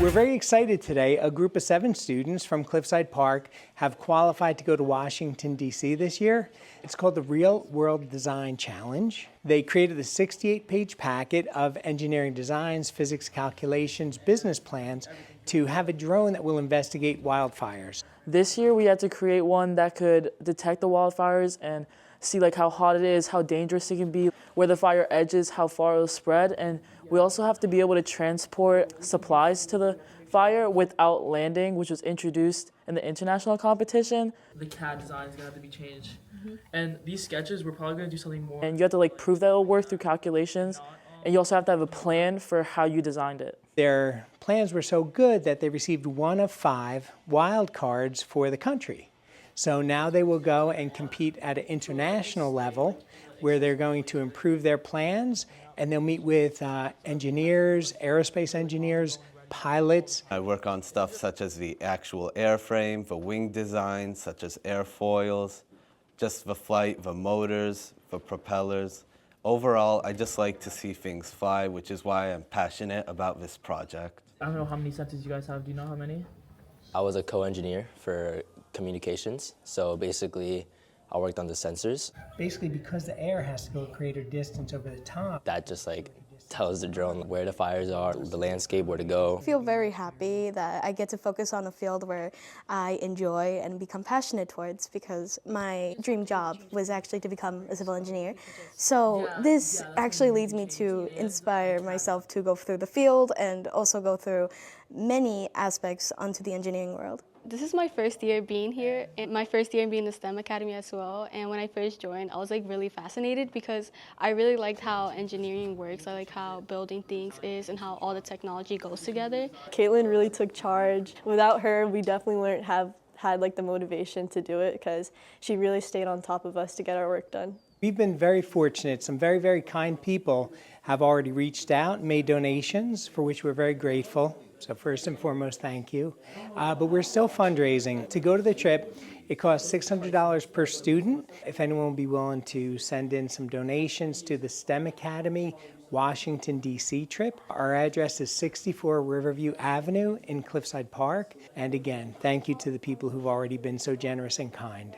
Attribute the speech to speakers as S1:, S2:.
S1: We're very excited today. A group of 7 students from Cliffside Park have qualified to go to Washington, D.C. this year. It's called the Real World Design Challenge. They created a 68-page packet of engineering designs, physics calculations, business plans to have a drone that will investigate wildfires.
S2: This year we had to create one that could detect the wildfires and see how hot it is, how dangerous it can be, where the fire edge is, how far it'll spread, and we also have to be able to transport supplies to the fire without landing, which was introduced in the international competition. The CAD design is going to have to be changed. And these sketches, we're probably going to do something more. And you have to prove that it'll work through calculations, and you also have to have a plan for how you designed it.
S1: Their plans were so good that they received 1 of 5 wild cards for the country. So now they will go and compete at an international level where they're going to improve their plans, and they'll meet with engineers, aerospace engineers, pilots.
S3: I work on stuff such as the actual airframe, the wing design, such as airfoils, just the flight, the motors, the propellers. Overall, I just like to see things fly, which is why I'm passionate about this project.
S2: I don't know how many sensors you guys have. Do you know how many?
S4: I was a co-engineer for communications, so basically I worked on the sensors.
S1: Basically, because the air has to go a greater distance over the top.
S4: That just tells the drone where the fires are, the landscape, where to go.
S5: I feel very happy that I get to focus on a field where I enjoy and become passionate towards, because my dream job was actually to become a civil engineer. So this actually leads me to inspire myself to go through the field and also go through many aspects onto the engineering world.
S6: This is my first year being here, and my first year being in the STEM Academy as well. And when I first joined, I was really fascinated because I really liked how engineering works. I like how building things is and how all the technology goes together.
S7: Kaitlyn really took charge. Without her, we definitely wouldn't have had the motivation to do it, because she really stayed on top of us to get our work done.
S1: We've been very fortunate. Some very, very kind people have already reached out and made donations, for which we're very grateful. So first and foremost, thank you. But we're still fundraising. To go to the trip, it costs $600 per student. If anyone will be willing to send in some donations to the STEM Academy Washington, D.C. trip. Our address is 64 Riverview Avenue in Cliffside Park. And again, thank you to the people who've already been so generous and kind.